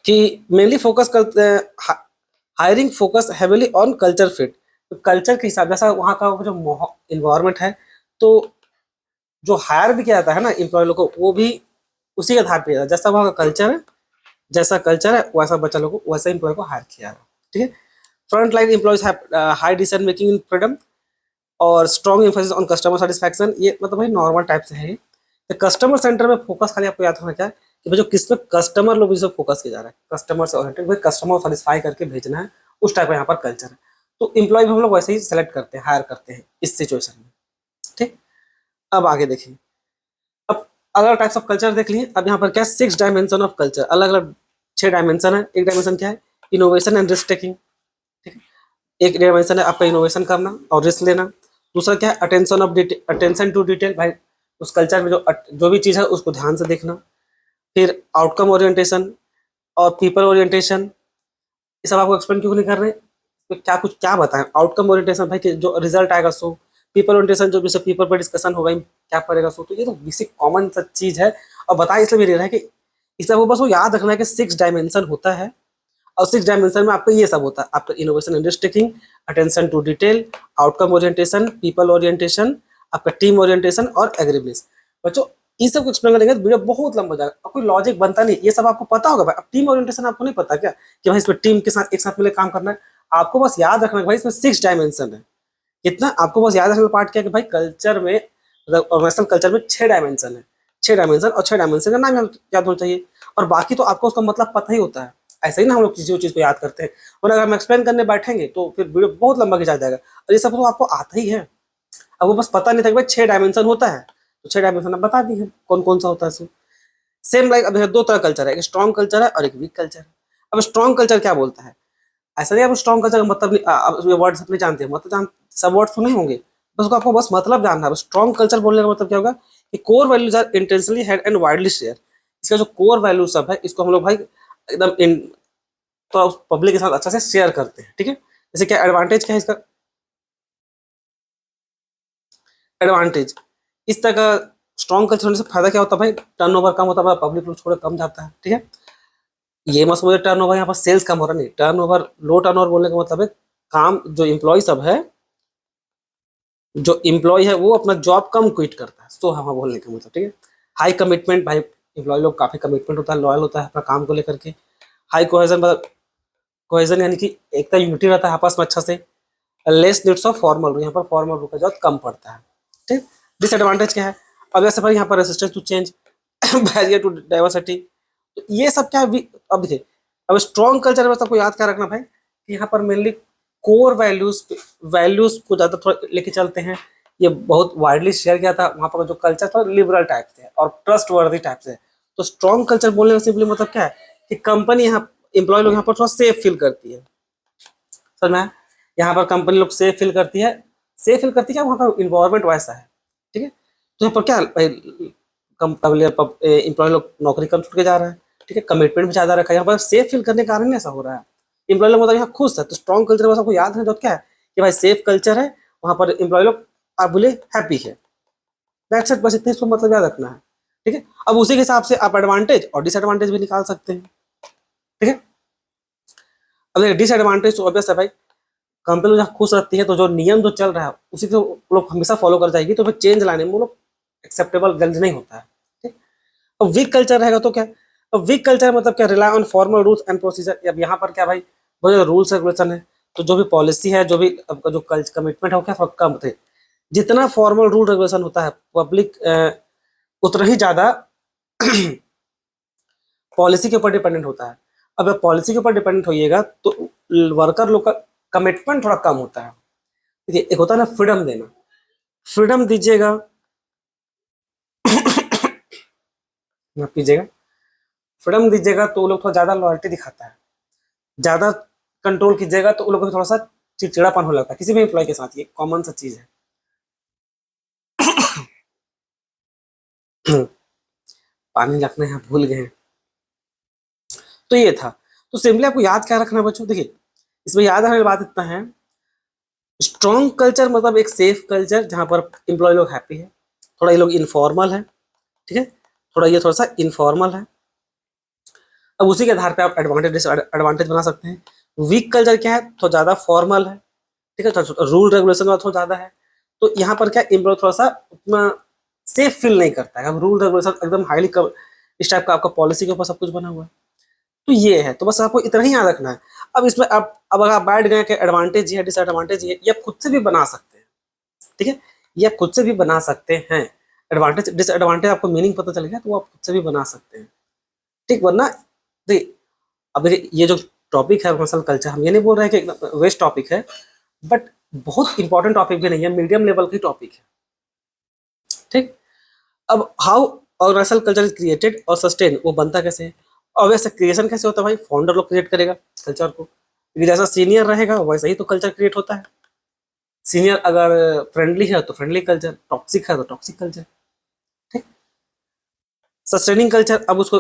कि मेनली फोकस करते हैं, hiring focus heavily on culture fit, तो कल्चर के हिसाब जैसा वहाँ का जो इन्वायरमेंट है, तो जो हायर भी किया जाता है ना एम्प्लॉय लोग को, वो भी उसी के आधार पर, जैसा वहाँ का कल्चर है, जैसा कल्चर है वैसा बच्चा लोग को, वैसा एम्प्लॉय को हायर किया है। ठीक है, front line employees have high decision making in freedom और strong emphasis on customer satisfaction. ये मतलब भाई नॉर्मल टाइप से है। तो कस्टमर सेंटर में फोकस खाली आपको याद होना क्या है कि भाई जो किस पे कस्टमर लोग इस फोकस किया जा रहा है, कस्टमर से ओरिएंटेड, भाई कस्टमर को सेटिस्फाई करके भेजना है, उस टाइप का यहाँ पर कल्चर है। तो एम्प्लॉय भी हम लोग वैसे ही सेलेक्ट करते हैं, हायर करते हैं इस सिचुएशन में। ठीक, अब आगे देखिए, अब अलग अलग टाइप्स ऑफ कल्चर देख लिए। अब यहाँ पर क्या 6 डायमेंशन ऑफ कल्चर, अलग अलग 6 डायमेंशन है। एक डायमेंशन क्या है, इनोवेशन एंड रिस्क टेकिंग। ठीक है, एक डायमेंशन है आपका इनोवेशन करना और रिस्क लेना। दूसरा क्या है, अटेंशन टू डिटेल, भाई उस कल्चर में जो भी चीज़ है उसको ध्यान से देखना। फिर आउटकम ओरिएंटेशन और पीपल ओरिएंटेशन, ये सब आपको एक्सप्लेन क्यों नहीं कर रहे, तो क्या बताएं। आउटकम ओरिएंटेशन भाई कि जो रिजल्ट आएगा सो, पीपल ओरिएंटेशन जो जैसे पीपल पर डिस्कशन होगा क्या पड़ेगा सो, तो ये तो बेसिक कॉमन सा चीज़ है। और बताया इसलिए भी रह रहा है कि इस वो बस वो याद रखना है कि 6 डायमेंशन होता है, और 6 डायमेंशन में आपको ये सब होता है, आपका innovation and risk taking, attention to detail, outcome orientation, people orientation, आपका टीम ओरिएंटेशन और एग्रीबनेस। बच्चों इन सब को एक्सप्लेन करेंगे तो वीडियो बहुत लंबा हो जाएगा और कोई लॉजिक बनता नहीं, ये सब आपको पता होगा भाई। अब टीम ओरिएंटेशन आपको नहीं पता क्या कि भाई इसमें टीम के साथ एक साथ मिलकर काम करना है? आपको बस याद रखना है भाई इसमें 6 डायमेंशन है। कितना आपको बस याद रखने का पार्ट क्या है कि भाई कल्चर में, मतलब ऑर्गेनाइजेशनल कल्चर में 6 डायमेंशन है। 6 डायमेंशन और 6 डायमेंशन का नाम याद होना चाहिए, और बाकी तो आपको उसका मतलब पता ही होता है। ऐसा ही ना हम लोग किसी चीज को याद करते हैं, और अगर हम एक्सप्लेन करने बैठेंगे तो फिर वीडियो बहुत लंबा खिंचा जाएगा, और ये सब तो आपको आता ही है। अब वो बस पता नहीं था कि भाई 6 डायमेंशन होता है, तो 6 डायमेंशन अब बता दिए कौन कौन सा होता है इसमें। सेम लाइक अब देखिए, दो तरह कल्चर है, एक स्ट्रॉन्ग कल्चर है और एक वीक कल्चर है। अब स्ट्रॉन्ग कल्चर क्या बोलता है? ऐसा नहीं, आप स्ट्रॉन्ग कल्चर का मतलब नहीं, आप ये वर्ड्स अपने जानते हैं, मतलब सब वर्ड्स तो नहीं होंगे, बस उसको आपको बस मतलब जानना है। स्ट्रॉन्ग कल्चर बोलने का मतलब क्या होगा कि core values are intentionally held and widely share. इसका जो कोर वैल्यू सब है इसको हम लोग भाई एकदम इन तो पब्लिक के साथ अच्छा से शेयर करते हैं, ठीक है। जैसे क्या एडवांटेज क्या है इसका? एडवांटेज इस तरह का स्ट्रॉन्ग कल्चर होने से फायदा क्या होता है भाई? टर्नओवर कम होता है, पब्लिक लोग थोड़ा कम जाता है, ठीक है। ये मत समझो टर्नओवर यहाँ पर सेल्स कम हो रहा, नहीं, टर्नओवर लो टर्नओवर बोलने का मतलब है काम जो इम्प्लॉय सब है, जो इम्प्लॉय है वो अपना जॉब कम क्विट करता है, तो हम बोलने का मतलब, ठीक है। हाई कमिटमेंट, भाई इम्प्लॉय लोग काफी कमिटमेंट होता है, लॉयल होता है अपना काम को लेकर के। हाई कोहेजन, मतलब कोहेजन यानी कि एकता, यूनिटी रहता है आपस में अच्छा से। Less needs of formal rule, यहाँ पर फॉर्मल रूल का जरूरत कम पड़ता है, ठीक। डिसएडवांटेज क्या है? अब जैसे भाई यहाँ पर resistance to change, barrier to diversity, तो ये सब क्या है? अब देखिए, अब स्ट्रॉन्ग कल्चर में सबको याद क्या रखना भाई कि यहाँ पर मेनली कोर वैल्यूज को ज्यादा थोड़ा लेके चलते हैं। ये बहुत वाइडली शेयर किया था, वहां पर जो कल्चर था लिबरल टाइप से और ट्रस्ट वर्दी टाइप से। तो स्ट्रॉन्ग कल्चर बोलने का सिंपली मतलब क्या है कि कंपनी यहाँ, एम्प्लॉय लोग यहाँ पर थोड़ा सेफ फील करती है, समझ में आया? यहाँ पर कंपनी लोग सेफ फील करती है। सेफ फील करती है, वहाँ का इन्वायरमेंट वैसा है, ठीक है। तो यहाँ पर क्या एम्प्लॉय लोग नौकरी कम छूट के जा रहा है, ठीक है, कमिटमेंट भी ज्यादा रखा है, यहाँ पर सेफ फील करने के कारण ऐसा हो रहा है। एम्प्लॉय लोग मतलब यहाँ खुश है, तो स्ट्रॉन्ग कल्चर बस आपको याद है जो क्या है कि भाई सेफ कल्चर है, वहाँ पर एम्प्लॉय लोग आप बोले हैप्पी है। दैट्स इट, बस इतने इसको मतलब याद रखना है, ठीक है। अब उसी के हिसाब से आप एडवांटेज और डिसएडवांटेज भी निकाल सकते हैं, ठीक है। अब डिसएडवांटेज तो ऑब्वियस है भाई, कंपनी जहाँ खुश रहती है तो जो नियम जो चल रहा है उसी को वो लोग हमेशा फॉलो कर जाएगी, तो फिर चेंज लाने में वो लोग एक्सेप्टेबल जल्दी नहीं होता है, ठीक। अब वीक कल्चर रहेगा तो क्या? अब वीक कल्चर मतलब क्या? Rely on formal rules and procedure. अब यहाँ पर क्या भाई, वो जो रूल्स रेगुलेशन है, तो जो भी पॉलिसी है, जो भी आपका जो कमिटमेंट है वो क्या थोड़ा कम थे। जितना फॉर्मल रूल रेगुलेशन होता है पब्लिक उतना ही ज्यादा पॉलिसी के ऊपर डिपेंडेंट होता है। अब पॉलिसी के ऊपर डिपेंडेंट होइएगा तो वर्कर लोग का कमिटमेंट थोड़ा कम होता है। देखिए, एक होता है ना फ्रीडम देना, फ्रीडम दीजिएगा, माफ कीजिएगा, फ्रीडम दीजिएगा तो वो लोग थोड़ा ज्यादा लॉयल्टी दिखाता है। ज्यादा कंट्रोल कीजिएगा तो वो लोग को थोड़ा सा चिड़चिड़ापन हो लगता है किसी भी एम्प्लॉय के साथ, ये कॉमन सा चीज है। पानी रखना है, भूल गए हैं। तो ये था, तो सिंपली आपको याद क्या रखना है बच्चों? देखिए, इसमें याद रखने की बात इतना है, स्ट्रॉन्ग कल्चर मतलब एक सेफ कल्चर जहां पर एम्प्लॉय लोग हैप्पी है। थोड़ा ये लोग इनफॉर्मल है, ठीक है, थोड़ा सा इनफॉर्मल है। अब उसी के आधार पे आप एडवांटेज एडवांटेज बना सकते हैं। वीक कल्चर क्या है? थोड़ा ज्यादा फॉर्मल है, ठीक है, रूल रेगुलेशन वाला थोड़ा ज्यादा है। तो यहाँ पर क्या एम्प्लॉय थोड़ा सा उतना सेफ फील नहीं करता है। अब रूल रेगुलेशन एकदम हाईली इस टाइप का आपका पॉलिसी के ऊपर सब कुछ बना हुआ है। तो ये है, तो बस आपको इतना ही याद रखना है। अब इसमें आप अब अगर आप बैठ गए कि एडवांटेज है डिसएडवांटेज है, ये आप खुद से भी बना सकते हैं, ठीक है, ये आप खुद से भी बना सकते हैं। एडवांटेज डिसएडवांटेज आपको मीनिंग पता चल गया तो वो आप खुद से भी बना सकते हैं, ठीक। वरना देखिए, अब देखिए ये जो टॉपिक है मसल कल्चर, हम ये नहीं बोल रहे हैं कि वेस्ट टॉपिक है, बट बहुत इंपॉर्टेंट टॉपिक भी नहीं है, मीडियम लेवल की टॉपिक है, ठीक। अब how organisational culture is created और सस्टेन, वो बनता कैसे है? और वैसे क्रिएशन कैसे होता है भाई? फाउंडर लोग क्रिएट करेगा कल्चर को, क्योंकि जैसा सीनियर रहेगा वैसा ही तो कल्चर क्रिएट होता है। सीनियर अगर फ्रेंडली है तो फ्रेंडली कल्चर, टॉक्सिक है तो टॉक्सिक कल्चर, ठीक। सस्टेनिंग कल्चर, अब उसको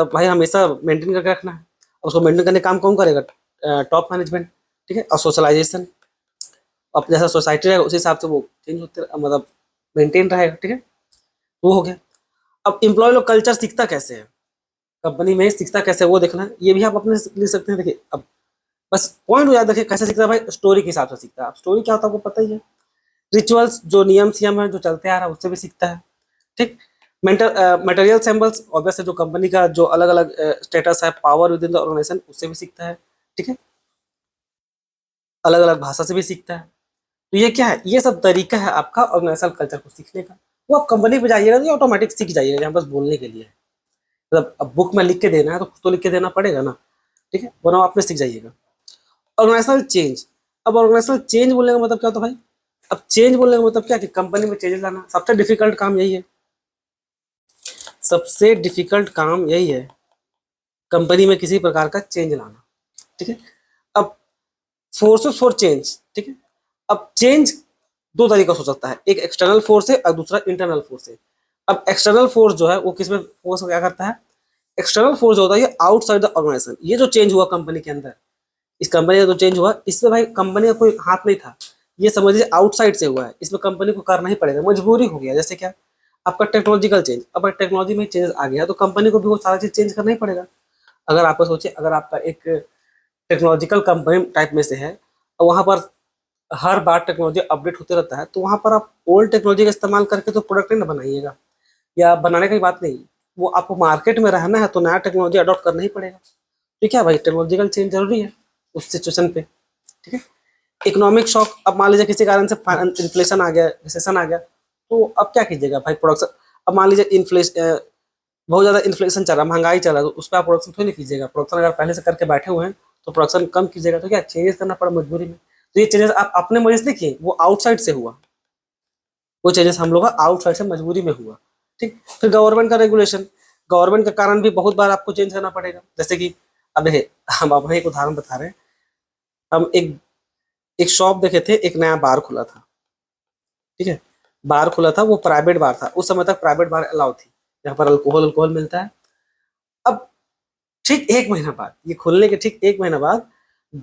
भाई हमेशा मेंटेन करके रखना है। अब उसको मेंटेन करने का काम कौन करेगा? टॉप मैनेजमेंट, ठीक है। और सोशलाइजेशन, अब जैसा सोसाइटी रहेगा उसी हिसाब से वो चेंज होते मतलब मेंटेन रहेगा, ठीक है। वो हो गया। अब एम्प्लॉय लोग कल्चर सीखता कैसे है, कंपनी में सीखता कैसे है वो देखना है, ये भी आप अपने से लिख सकते हैं। देखिए, अब बस पॉइंट याद रखिए कैसे सीखता है भाई, स्टोरी के हिसाब से सीखता है। अब स्टोरी क्या होता है आपको पता ही है, रिचुअल्स जो नियम सियम है जो चलते आ रहा है उससे भी सीखता है, ठीक। मटेरियल सैम्पल्स ऑब्वियसली जो कंपनी का जो अलग अलग स्टेटस है, power within the organisation, उससे भी सीखता है। ठीक है, अलग अलग भाषा से भी सीखता है। तो ये क्या है, ये सब तरीका है आपका ऑर्गेनाइजेशनल कल्चर को सीखने का। वो आप कंपनी पे जाइएगा तो ऑटोमेटिक सीख जाइएगा, यहाँ बस बोलने के लिए है। मतलब अब बुक में लिख के देना है तो कुछ तो लिख के देना पड़ेगा ना। ठीक है, वरना आप में सीख जाइएगा। Organisational change. अब ऑर्गेनाइजेशनल चेंज बोलने का मतलब क्या होता है भाई? अब चेंज बोलने का मतलब क्या कि कंपनी में चेंजेस लाना। सबसे डिफिकल्ट काम यही है, सबसे डिफिकल्ट काम यही है, कंपनी में किसी प्रकार का चेंज लाना। ठीक है, अब फोर्सेस फॉर चेंज। ठीक है, अब चेंज दो तरीका से हो सकता है, एक एक्सटर्नल फोर्स है और दूसरा इंटरनल फोर्स है। अब एक्सटर्नल फोर्स जो है वो किसमें फोर्स क्या करता है? एक्सटर्नल फोर्स जो होता है ये आउटसाइड द ऑर्गेनाइजेशन। ये जो चेंज हुआ कंपनी के अंदर, इस कंपनी का जो चेंज हुआ, इसमें भाई कंपनी का कोई हाथ नहीं था, ये समझ लीजिए आउटसाइड से हुआ है। इसमें कंपनी को करना ही पड़ेगा, मजबूरी हो गया। जैसे क्या, आपका टेक्नोलॉजिकल चेंज, अब टेक्नोलॉजी में चेंजेस आ गया तो कंपनी को भी वो सारा चीज चेंज करना ही पड़ेगा। अगर आपको सोचिए, अगर आपका एक टेक्नोलॉजिकल कंपनी टाइप में से है और वहां पर हर बार टेक्नोलॉजी अपडेट होते रहता है, तो वहां पर आप ओल्ड टेक्नोलॉजी का इस्तेमाल करके तो प्रोडक्ट नहीं ना बनाइएगा। या बनाने की बात नहीं, वो आपको मार्केट में रहना है तो नया टेक्नोलॉजी अडॉप्ट करना ही पड़ेगा। ठीक है भाई, टेक्नोलॉजिकल चेंज जरूरी है उस सिचुएशन पे। ठीक है, इकोनॉमिक शॉक। अब मान लीजिए किसी कारण से इन्फ्लेशन आ गया, रिसेशन आ गया, तो अब क्या कीजिएगा भाई? प्रोडक्शन, अब मान लीजिए इन्फ्लेशन, बहुत ज्यादा इन्फ्लेशन चल रहा है, महंगाई चल रहा है, तो उस पर आप प्रोडक्शन थोड़ी नहीं कीजिएगा। प्रोडक्शन अगर पहले से करके बैठे हुए हैं तो प्रोडक्शन कम कीजिएगा, तो क्या चेंजेस करना पड़ा मजबूरी में। तो ये चेंजेस आप अपने मर्जी से नहीं किए, वो आउटसाइड से हुआ। वो चेंजेस हम लोग का आउटसाइड से मजबूरी में हुआ। ठीक, फिर गवर्नमेंट का रेगुलेशन। गवर्नमेंट के कारण भी बहुत बार आपको चेंज करना पड़ेगा। जैसे कि अब देखिए, हम अपना एक उदाहरण बता रहे हैं। हम एक एक शॉप देखे थे, एक नया बार खुला था। ठीक है, बार खुला था, वो प्राइवेट बार था। उस समय तक प्राइवेट बार अलाउ थी, यहाँ पर अल्कोहल अल्कोहल मिलता है। अब ठीक एक महीना बाद, ये खुलने के ठीक एक महीना बाद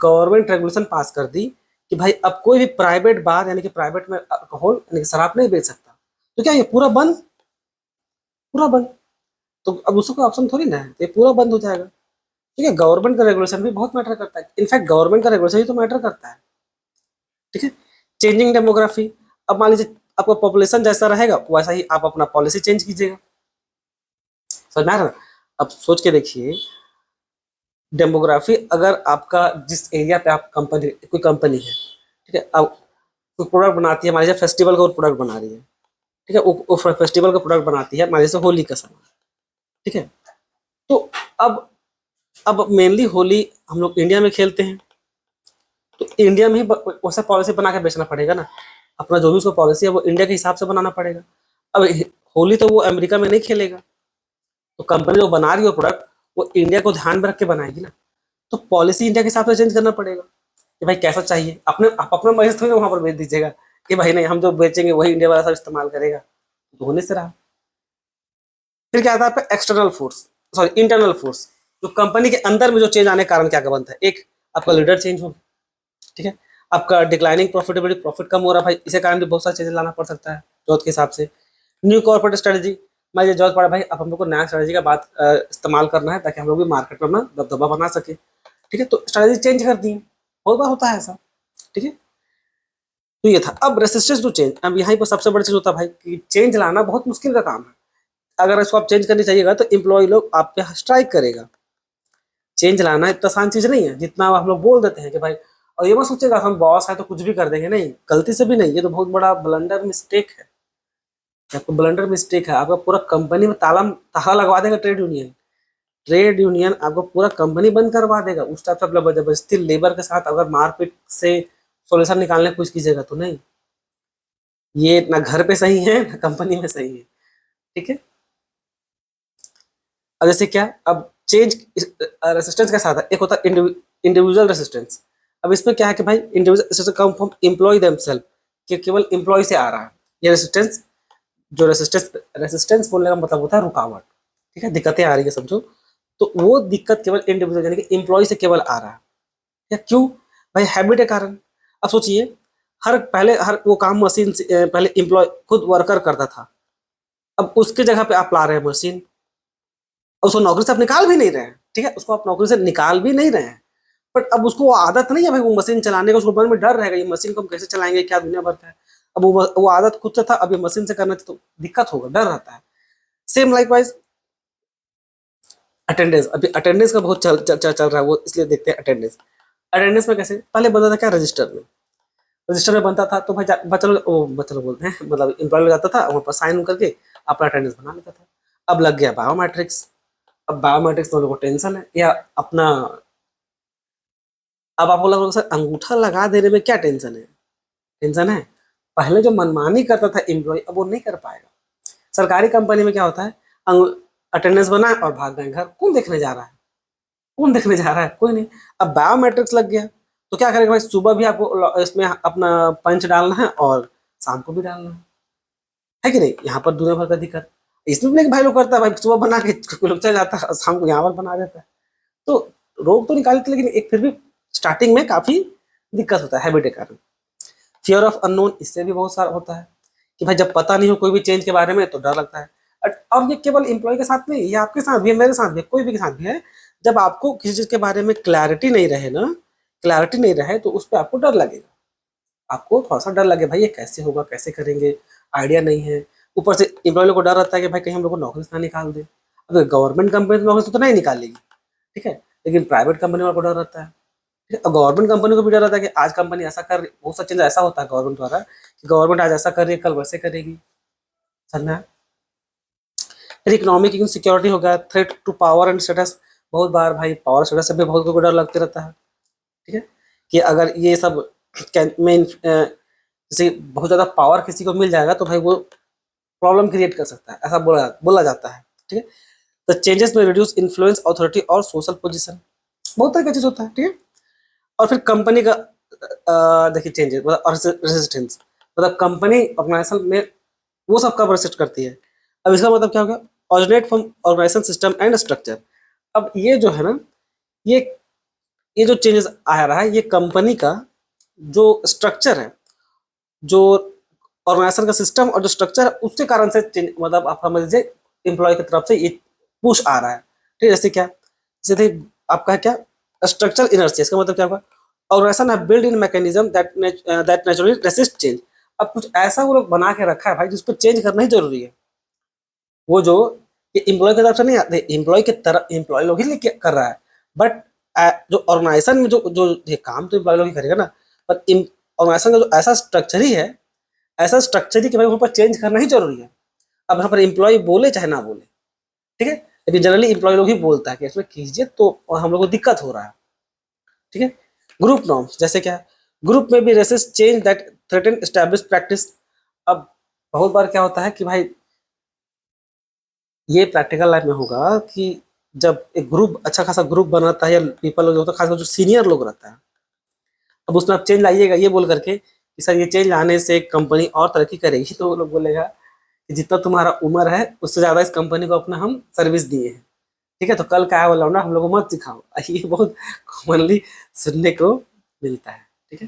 गवर्नमेंट रेगुलेशन पास कर दी कि भाई अब कोई भी प्राइवेट बार यानी कि प्राइवेट में अल्कोहल यानी कि शराब नहीं बेच सकता। तो क्या ये पूरा बंद, पूरा बंद? तो अब उसका कोई ऑप्शन थोड़ी ना है, तो ये पूरा बंद हो जाएगा। ठीक है, गवर्नमेंट का रेगुलेशन भी बहुत मैटर करता है। इनफैक्ट गवर्नमेंट का रेगुलेशन ही तो मैटर करता है। ठीक है, चेंजिंग डेमोग्राफी। अब मान लीजिए आपका पॉपुलेशन जैसा रहेगा वैसा ही आप अपना पॉलिसी चेंज कीजिएगा। समझ में आ रहा है? अब सोच के देखिए, डेमोग्राफी अगर आपका जिस एरिया पे आप कंपनी, कोई कंपनी है, ठीक है, अब कोई प्रोडक्ट बनाती है, मान लीजिए फेस्टिवल का प्रोडक्ट बना रही है। ठीक है, वो फेस्टिवल का प्रोडक्ट बनाती है, मान लीजिए होली का सामान। ठीक है, तो अब अब मेनली होली हम लोग इंडिया में खेलते हैं, तो इंडिया में ही वैसा पॉलिसी बना के बेचना पड़ेगा ना। अपना जो भी उसका पॉलिसी है वो इंडिया के हिसाब से बनाना पड़ेगा। अब होली तो वो अमेरिका में नहीं खेलेगा, तो कंपनी जो बना रही हो प्रोडक्ट, वो इंडिया को ध्यान में रख के बनाएगी ना। तो पॉलिसी इंडिया के हिसाब से चेंज करना पड़ेगा कि भाई कैसा चाहिए। अपने आप अपना मर्जी थोड़ी वहां पर बेच दीजिएगा कि भाई नहीं, हम जो बेचेंगे वही इंडिया वाला सब इस्तेमाल करेगा, तो होने से रहा। फिर क्या आता है आपका external force, sorry internal force. जो कंपनी के अंदर में जो चेंज आने के कारण क्या क्या बनता है? एक, आपका लीडर चेंज हो। ठीक है, आपका डिक्लाइनिंग प्रॉफिटेबिलिटी, प्रॉफिट कम हो रहा है भाई, इसे कारण भी बहुत सारे चेंजेस लाना पड़ सकता है जरूरत के हिसाब से। न्यू कॉर्पोरेट स्ट्रेटजी, मान लीजिए जरूरत पड़ा भाई अब हम लोग को नया स्ट्रेटजी का बात इस्तेमाल करना है ताकि हम लोग भी मार्केट में अपना दबदबा बना सके। ठीक है, तो स्ट्रेटजी चेंज कर दी है, बहुत बार होता है ऐसा। ठीक है, तो ये था। अब रेसिस्टेंस टू चेंज, अब यहाँ पर सबसे बड़ी चीज होता है भाई कि चेंज लाना बहुत मुश्किल का काम है। अगर इसको आप चेंज करनी चाहिएगा तो एम्प्लॉय लोग आप पे स्ट्राइक करेगा। चेंज लाना इतना आसान चीज नहीं है जितना हम लोग बोल देते हैं कि भाई, और ये मत सोचेगा हम बॉस है तो कुछ भी कर देंगे, नहीं, गलती से भी नहीं। ये तो बहुत बड़ा ब्लंडर मिस्टेक है, आपको ब्लंडर मिस्टेक है। आपका पूरा कंपनी में ताला ताला लगवा देगा ट्रेड यूनियन। ट्रेड यूनियन आपको पूरा कंपनी बंद करवा देगा। उस टाइप से आप जबरदस्ती लेबर के साथ अगर मारपीट से सोल्यूशन निकालने की कोशिश कीजिएगा तो नहीं, ये ना घर पे सही है ना कंपनी में सही है। ठीक है, अब जैसे क्या, अब चेंज रेसिस्टेंस कैसा आता है? एक होता है इंडिविजुअल रेसिस्टेंस। अब इसमें क्या है कि भाई individual resistance come from employ themselves, कि केवल एम्प्लॉय से आ रहा है ये रेसिस्टेंस। जो रेसिस्टेंस रेसिस्टेंस बोलने का मतलब होता है रुकावट। ठीक है, दिक्कतें आ रही है समझो, तो वो दिक्कत केवल इंडिविजुअल यानी कि एम्प्लॉय से केवल आ रहा है। या क्यों भाई? हैबिट के कारण। अब सोचिए, हर वो काम मशीन से पहले एम्प्लॉय खुद वर्कर करता था, अब उसके जगह पे आप ला रहे हैं मशीन, उसको नौकरी से आप निकाल भी नहीं रहे हैं। ठीक है, उसको आप नौकरी से निकाल भी नहीं रहे हैं, बट अब उसको वो आदत नहीं है भाई वो मशीन चलाने का, उसको मन में डर रहेगा ये मशीन को हम कैसे चलाएंगे, क्या दुनिया भर का है। अब वो आदत खुद से था, अब ये मशीन से करना तो दिक्कत होगा, डर रहता है। सेम लाइकवाइज अटेंडेंस, अभी अटेंडेंस का बहुत चल रहा है, वो इसलिए देखते हैं अटेंडेंस। अटेंडेंस में कैसे पहले बनता था क्या, रजिस्टर में, रजिस्टर में बनता था तो भाई बच्चा लोग बोलते हैं, मतलब एम्प्लॉय जाता था वहाँ पर साइन करके अपना अटेंडेंस बना लेता था। अब लग गया बायोमेट्रिक्स, अब बायोमेट्रिक्स तो लोगों को टेंशन है या अपना, अब आपको लग रहा सर अंगूठा लगा देने में क्या टेंशन है, टेंशन है। पहले जो मनमानी करता था एम्प्लॉय अब वो नहीं कर पाएगा। सरकारी कंपनी में क्या होता है, अटेंडेंस बनाए और भाग गए घर, कौन देखने जा रहा है, कौन देखने जा रहा है, कोई नहीं। अब बायोमेट्रिक्स लग गया तो क्या करेगा भाई, सुबह भी आपको इसमें अपना पंच डालना है और शाम को भी डालना है कि नहीं, यहाँ पर दुनिया भर का दिक्कत। इसमें भी भाई लोग करता है भाई, सुबह बना के कोई लोग चला जाता है और शाम को यहाँ पर बना देता है। तो रोग तो निकालते, लेकिन एक फिर भी स्टार्टिंग में काफी दिक्कत होता है हैबिट के कारण। फियर ऑफ अननोन, इससे भी बहुत सारा होता है कि भाई जब पता नहीं हो कोई भी चेंज के बारे में तो डर लगता है। और ये केवल एम्प्लॉय के साथ नहीं, ये आपके साथ भी है, मेरे साथ भी है, कोई भी के साथ भी है। जब आपको किसी चीज के बारे में क्लैरिटी नहीं रहे ना, क्लैरिटी नहीं रहे तो उस पर आपको डर लगेगा, आपको थोड़ा सा डर लगे भाई ये कैसे होगा, कैसे करेंगे, आइडिया नहीं है। ऊपर से एम्प्लॉय लोग को डर रहता है कि भाई कहीं हम लोग को नौकरी से ना निकाल दे। अगर गवर्नमेंट कंपनी तो नौकरी से तो नहीं निकालेगी, ठीक है, लेकिन प्राइवेट कंपनी वालों को डर रहता है, ठीक है। और गवर्नमेंट कंपनी को भी डर रहता है कि आज कंपनी ऐसा कर रही, बहुत सा चीज ऐसा होता है गवर्नमेंट द्वारा कि गवर्नमेंट आज ऐसा कर रही है कल वैसे करेगी, समझना है। फिर इकोनॉमिक इनसिक्योरिटी हो गया, threat to power and status, बहुत बार भाई पावर स्टेटस से भी बहुत को डर लगते रहता है, ठीक है, कि अगर ये सब में जैसे बहुत ज़्यादा पावर किसी को मिल जाएगा तो भाई वो प्रॉब्लम क्रिएट कर सकता है, ऐसा बोला जाता है, ठीक है। द चेंजेस में रिड्यूस इन्फ्लुएंस ऑथोरिटी और सोशल पोजीशन, बहुत तरह का चीज होता है, ठीक है। और फिर कंपनी का देखिए चेंजेस मतलब रेजिस्टेंस, मतलब कंपनी ऑर्गेनाइजेशन में वो सब कब रेसिस्ट करती है। अब इसका मतलब क्या होगा, originate from organisation system and structure. अब ये जो है ना, ये ये जो चेंजेस आ रहा है ये कंपनी का जो स्ट्रक्चर है, जो ऑर्गेनाइजेशन का सिस्टम और जो स्ट्रक्चर है उसके कारण से मतलब आप समझ लीजिए एम्प्लॉय की तरफ से ये पुश आ रहा है, ठीक है। जैसे क्या, जैसे आपका क्या स्ट्रक्चरल इनर्सी, इसका मतलब क्या होगा, ऑर्गेनाइजेशन है build in mechanism that naturally resist change. अब कुछ ऐसा वो लोग बना के रखा है भाई जिसको चेंज करना ही जरूरी है। वो जो ये एम्प्लॉय की तरफ से नहीं आते, एम्प्लॉय की तरफ एम्प्लॉय लोग ही कर रहा है, बट जो ऑर्गेनाइजेशन में जो जो ये काम तो एम्प्लॉय लोग ही करेगा ना, पर ऑर्गेनाइजेशन का जो ऐसा स्ट्रक्चर ही है, ऐसा स्ट्रक्चर ही कि भाई वहाँ पर चेंज करना ही जरूरी है। अब यहाँ पर एम्प्लॉय बोले चाहे ना बोले, ठीक है, लेकिन जनरली एम्प्लॉय लोग ही बोलता है कि इसमें कीजिए तो हम लोग को दिक्कत हो रहा है, ठीक है। ग्रुप नॉर्म्स, जैसे क्या, ग्रुप में भी resist change that threaten establish practice. अब बहुत बार क्या होता है कि भाई ये प्रैक्टिकल लाइफ में होगा कि जब एक ग्रुप अच्छा खासा ग्रुप बनाता है या पीपल लोग होता है, खासकर जो सीनियर लोग रहता है, अब उसमें आप चेंज लाइएगा ये बोल करके कि सर ये चेंज लाने से कंपनी और तरक्की करेगी, तो वो लोग बोलेगा कि जितना तुम्हारा उम्र है उससे ज़्यादा इस कंपनी को अपना हम सर्विस दिए हैं, ठीक है, तो कल का आया वाला लौंडा हम लोग को मत सिखाओ। ये बहुत कॉमनली सुनने को मिलता है, ठीक है,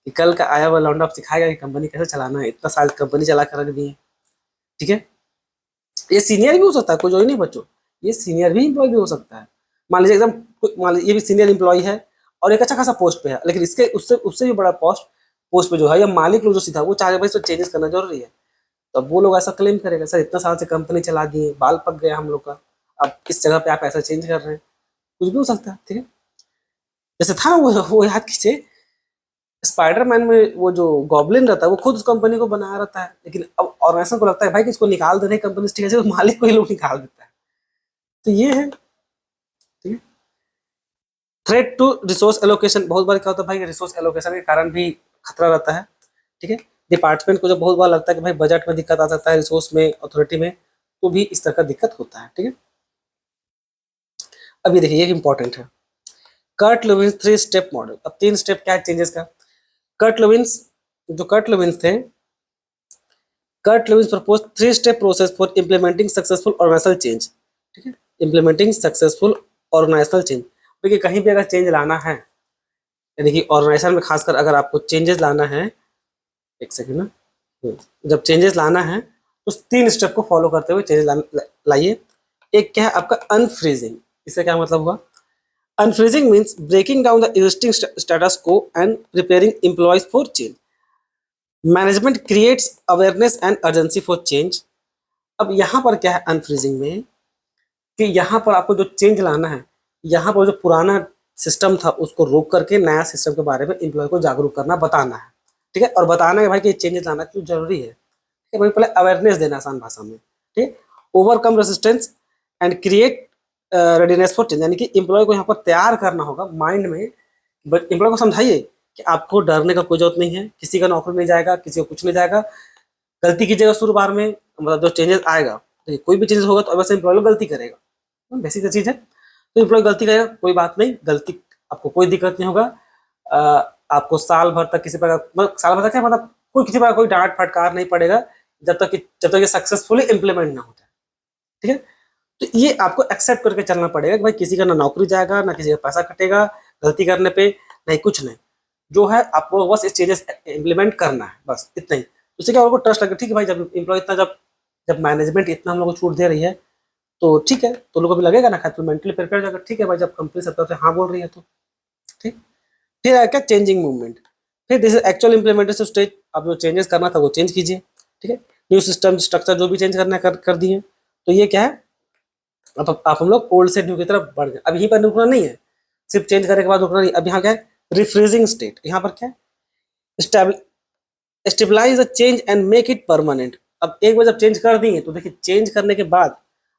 कि कल का आया वाला लौंडा आप सिखाएगा कि कंपनी कैसे चलाना है, इतना साल कंपनी चला कर रख दिए, ठीक है। ये सीनियर भी हो सकता है, कोई जो ही नहीं बच्चों, ये सीनियर भी एम्प्लॉय भी हो सकता है। मान लीजिए एकदम, मान लीजिए ये भी सीनियर एम्प्लॉय है और एक अच्छा खासा पोस्ट पे है, लेकिन इसके उससे उससे भी बड़ा पोस्ट पोस्ट पे जो है या मालिक लोग जो सीधा वो चाहे भाई इसमें चेंजेस करना जरूरी है, तो अब वो लोग ऐसा क्लेम करेगा सर इतना साल से कंपनी चला दिए, बाल पक गया हम लोग का, अब इस जगह पे आप ऐसा चेंज कर रहे हैं, कुछ भी हो सकता है, ठीक है। जैसे था ना वो याद कीजिए स्पाइडरमैन में वो जो गॉब्लिन रहता है वो खुद उस कंपनी को बनाया रहता है, लेकिन अब ऑर्गेनाइजेशन को लगता है भाई कि इसको निकाल देने कंपनी ठीक है, तो मालिक को ही लोग निकाल देता है। तो ये है, ठीक है। थ्रेट टू रिसोर्स एलोकेशन, बहुत बार क्या होता है भाई रिसोर्स एलोकेशन के कारण भी खतरा रहता है, ठीक है। डिपार्टमेंट को जब बहुत बार लगता है कि भाई बजट में दिक्कत आ सकता है, रिसोर्स में, अथॉरिटी में, तो भी इस तरह का दिक्कत होता है, ठीक है। अब ये देखिए ये इंपॉर्टेंट है, कर्ट लुविन्स 3 स्टेप मॉडल। अब 3 स्टेप क्या है चेंजेस का। कर्ट लुविन्स, जो कर्ट लुविन्स थे, Kurt Lewin's propose 3 step process for implementing successful organisational change, ठीक है, इम्प्लीमेंटिंग सक्सेसफुल ऑर्गेनाइजेशनल चेंज। देखिए कहीं भी अगर चेंज लाना है, यानी कि ऑर्गेनाइजेशन में खासकर अगर आपको चेंजेस लाना है, एक सेकंड ना, जब चेंजेस लाना है तो 3 स्टेप को फॉलो करते हुए चेंजेस लाइए। एक क्या है आपका अनफ्रीजिंग, इससे क्या मतलब हुआ, unfreezing means breaking down the existing status quo and preparing employees for change. Management creates awareness and urgency for change. अब यहाँ पर क्या है अनफ्रीजिंग में, कि यहाँ पर आपको जो चेंज लाना है, यहाँ पर जो पुराना सिस्टम था उसको रोक करके नया सिस्टम के बारे में एम्प्लॉय को जागरूक करना, बताना है। ठीक है, और बताना है भाई कि चेंजेस लाना क्यों जरूरी है। ठीक है भाई, पहले अवेयरनेस देना आसान भाषा में। ठीक है, overcome resistance and create readiness for change, यानी कि एम्प्लॉय को यहाँ पर तैयार करना होगा माइंड में। बट एम्प्लॉय को समझाइए कि आपको डरने का कोई जरूरत नहीं है, किसी का नौकरी नहीं जाएगा, किसी को कुछ नहीं जाएगा। गलती कीजिएगा शुरू बार में, मतलब जो चेंजेस आएगा, तो कोई भी चेंजेस होगा तो वैसे एम्प्लॉय लोग गलती करेगा, बेसिक चीज है। तो एम्प्लॉय गलती करेगा, कोई बात नहीं, गलती आपको कोई दिक्कत नहीं होगा। आपको साल भर तक किसी प्रकार, मतलब साल भर तक क्या, मतलब कोई किसी प्रकार कोई डांट फटकार नहीं पड़ेगा जब तक ये सक्सेसफुली इम्प्लीमेंट ना होता है। ठीक है, तो ये आपको एक्सेप्ट करके चलना पड़ेगा कि भाई किसी का ना नौकरी जाएगा, ना किसी का पैसा कटेगा गलती करने पे, नहीं कुछ नहीं। जो है आपको बस इस चेंजेस इम्प्लीमेंट करना है, बस इतना ही। उससे क्या, आपको ट्रस्ट लगेगा। ठीक है भाई, जब एम्प्लॉय इतना, जब जब मैनेजमेंट इतना हम लोग को छूट दे रही है तो ठीक है, तो लोगों को भी लगेगा ना, खाते मेंटली प्रिपेयर जाकर। ठीक है भाई, जब कंपनी सब तरफ से हाँ बोल रही है तो ठीक। फिर आया क्या, चेंजिंग मूवमेंट। फिर this is actual implementation stage. आप जो चेंजेस करना था वो चेंज कीजिए। ठीक है, न्यू सिस्टम स्ट्रक्चर जो भी चेंज करना है कर दिए। तो ये क्या है, अब आप हम लोग ओल्ड से न्यू की तरफ बढ़ गए। अब यहीं पर रुकना नहीं है, सिर्फ चेंज करने के बाद रुकना नहीं। अब यहाँ क्या है, रिफ्रीजिंग स्टेट। यहाँ पर क्या है, stabilise the change and make it permanent. अब एक बार जब चेंज कर दिए तो देखिए, चेंज करने के बाद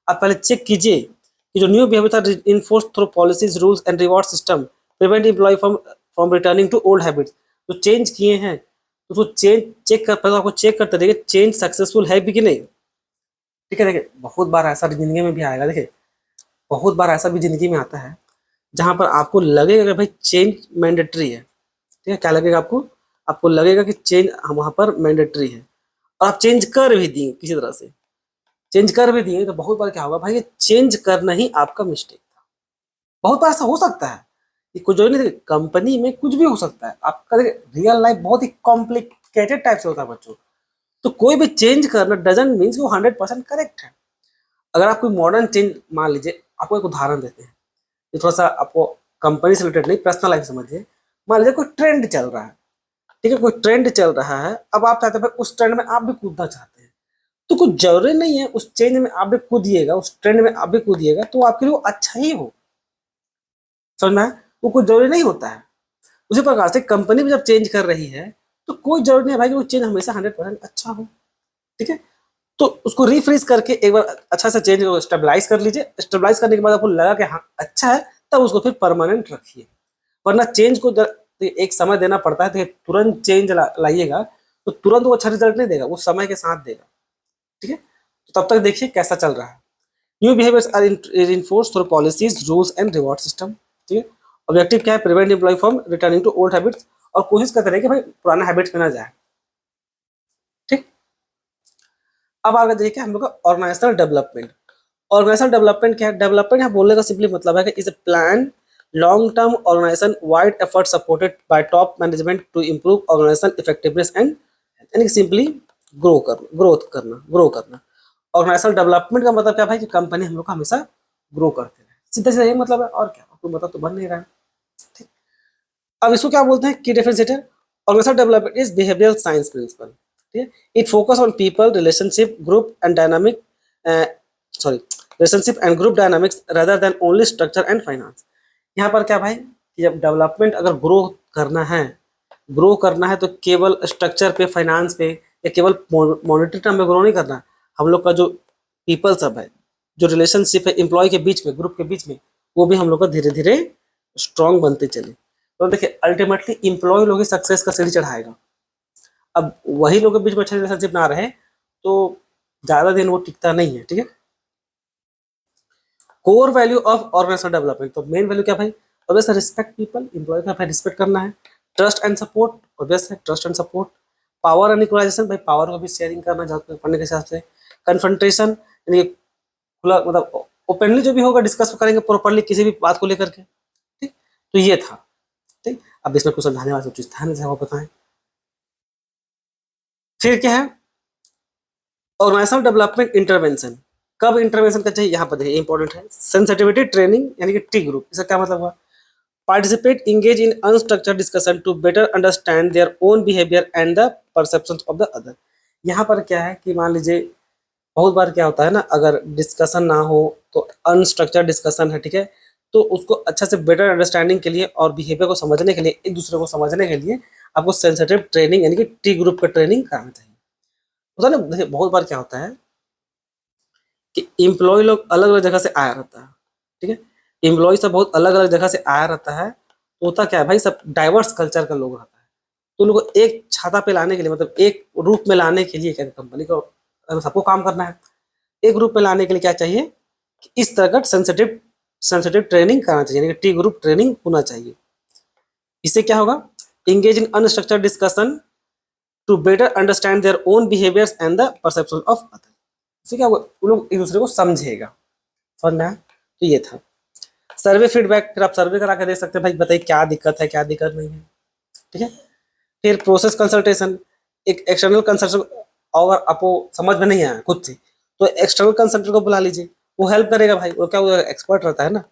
आप पहले चेक कीजिए कि जो न्यू बिहेवियर था inforce through policies, rules and reward system, prevent employ from from returning to old habits. जो चेंज किए हैं तो उसको चेंज चेक कर, पहले आपको चेक करते देखिए चेंज सक्सेसफुल है भी कि नहीं। ठीक है, देखिए बहुत बार ऐसा जिंदगी में भी आएगा, देखिए बहुत बार ऐसा भी जिंदगी में आता है जहां पर आपको लगेगा कि भाई चेंज मैंडेटरी है। ठीक है, क्या लगेगा आपको, आपको लगेगा कि चेंज वहां पर मैंडेटरी है, और आप चेंज कर भी दिए, किसी तरह से चेंज कर भी दिए, तो बहुत बार क्या होगा भाई, ये चेंज करना ही आपका मिस्टेक था। बहुत बार ऐसा हो सकता है कि कुछ जो नहीं, कंपनी में कुछ भी हो सकता है। आपका रियल लाइफ बहुत ही कॉम्प्लिकेटेड टाइप से होता है बच्चों। तो कोई भी चेंज करना डजंट मीन्स वो 100% करेक्ट है। अगर आप कोई मॉडर्न चेंज, मान लीजिए आपको एक उदाहरण देते हैं, ये थोड़ा सा आपको कंपनी से रिलेटेड नहीं, पर्सनल लाइफ समझिए। मान लीजिए कोई ट्रेंड चल रहा है, ठीक है, कोई ट्रेंड चल रहा है, अब आप चाहते हैं भाई उस ट्रेंड में आप भी कूदना चाहते हैं। तो कुछ जरूरी नहीं है उस चेंज में आप भी कूदिएगा, उस ट्रेंड में आप भी कूदिएगा तो आपके लिए वो अच्छा ही हो। समझना है, वो कुछ जरूरी नहीं होता है। उसी प्रकार से कंपनी भी जब चेंज कर रही है तो कोई जरूरी नहीं है भाई कि वो चेंज हमेशा 100% अच्छा हो। ठीक है, तो उसको रिफ्रेश करके एक बार अच्छा से चेंज को स्टेबलाइज कर लीजिए। स्टेबलाइज करने के बाद आपको लगा कि हाँ अच्छा है, तब उसको फिर परमानेंट रखिए। वरना चेंज को एक समय देना पड़ता है। तो तुरंत चेंज लाइएगा तो तुरंत वो अच्छा रिजल्ट नहीं देगा, वो समय के साथ देगा। ठीक है, तो तब तक देखिए कैसा चल रहा है। New behaviours are inforce through policies, rules and reward system. ठीक है, ऑब्जेक्टिव क्या है, prevent employ from returning to old habits, और कोशिश करते रहे कि भाई पुराना हैबिट्स में ना जाए। ठीक, अब आगे देखिए हम लोग का ऑर्गेनाइजेशनल डेवलपमेंट। ऑर्गेनाइजेशनल डेवलपमेंट क्या है, डेवलपमेंट यहाँ बोलने का सिंपली मतलब है कि is a plan long term organisation wide effort supported by top management to improve organisation effectiveness and, यानी सिंपली ग्रो करना। ऑर्गेनाइजेशनल डेवलपमेंट का मतलब क्या भाई, कि कंपनी हम लोग का हमेशा ग्रो करते रहे, सीधा सीधा यही मतलब है, और क्या, आपको मतलब तो बन नहीं रहा है। ठीक, अब इसको क्या बोलते हैं, key differentiator. Organisational development is behavioural science principle. ठीक है, it focus on people relationship group and dynamic, sorry, relationship and group dynamics rather than only structure and finance. यहाँ पर क्या भाई, कि जब डेवलपमेंट अगर ग्रो करना है तो केवल स्ट्रक्चर पे, फाइनेंस पे, या केवल मॉनेटरी टर्म में ग्रो नहीं करना। हम लोग का जो पीपल सब है, जो रिलेशनशिप है एम्प्लॉय के बीच में, ग्रुप के बीच में, वो भी हम लोग का धीरे धीरे स्ट्रांग बनते चले। तो देखिए अल्टीमेटली एम्प्लॉय लोग ही सक्सेस का सीढ़ी चढ़ाएगा। अब वही लोग के बीच में अच्छा रिलेशनशिप ना रहे तो ज्यादा दिन वो टिकता नहीं है। ठीक है, core value of organisational development, तो मेन वैल्यू क्या भाई, ऑब्वियस है रिस्पेक्ट पीपल, एम्प्लॉय का भाई रिस्पेक्ट करना है। ट्रस्ट एंड सपोर्ट, ऑब्वियस है trust and support. Power and equalisation, भाई पावर को भी शेयरिंग करना जरूरत पड़ने के हिसाब से। कन्फ्रंटेशन, यानी खुला मतलब ओपनली जो भी होगा डिस्कस करेंगे प्रॉपरली किसी भी बात को लेकर के। ठीक, तो ये था। ठीक, अब इसमें कुछ समझाने वाला चीज था नहीं, वो बताएं। फिर क्या है, ऑर्गेनाइजेशनल डेवलपमेंट इंटरवेंशन। कब इंटरवेंशन का चाहिए, यहाँ पर देखिए इंपॉर्टेंट है, सेंसिटिविटी ट्रेनिंग, यानी कि टी ग्रुप। इसका क्या मतलब हुआ, participate engage in unstructured discussion to better understand their own behavior and the perceptions of the other। यहाँ पर क्या है कि मान लीजिए बहुत बार क्या होता है ना, अगर डिस्कशन ना हो तो अनस्ट्रक्चर्ड डिस्कशन है, ठीक है, तो उसको अच्छा से बेटर अंडरस्टैंडिंग के लिए और बिहेवियर को समझने के लिए, एक दूसरे को समझने के लिए आपको सेंसिटिव ट्रेनिंग यानी कि टी ग्रुप का ट्रेनिंग कराना चाहिए। होता है ना, देखिए बहुत बार क्या होता है कि एम्प्लॉय लोग अलग अलग जगह से आया रहता है, ठीक है, एम्प्लॉय सब बहुत अलग अलग जगह से आया रहता है, तो होता क्या है भाई, सब डाइवर्स कल्चर का लोग रहता है, तो उन लोगों को एक छाता पे लाने के लिए, मतलब एक रूप में लाने के लिए क्या, कंपनी को सबको काम करना है, एक ग्रुप में लाने के लिए क्या चाहिए कि इस तरह का सेंसिटिव सेंसिटिव ट्रेनिंग करना चाहिए, यानी कि टी ग्रुप ट्रेनिंग होना चाहिए। इससे क्या होगा, engage in unstructured discussion to better understand their own behaviors and the perception of others। इससे क्या होगा, वो लोग एक दूसरे को समझेगा, समझ में आया? तो ये था सर्वे फीडबैक, फिर आप सर्वे करा के दे सकते हैं, भाई बताइए क्या दिक्कत है, क्या दिक्कत नहीं है, ठीक है। फिर प्रोसेस कंसल्टेशन, एक एक्सटर्नल कंसल्टेंट, अगर आपको समझ में नहीं आया खुद से तो एक्सटर्नल कंसल्टेंट को बुला लीजिए, वो हेल्प करेगा भाई, वो क्या, वो एक्सपर्ट रहता है ना,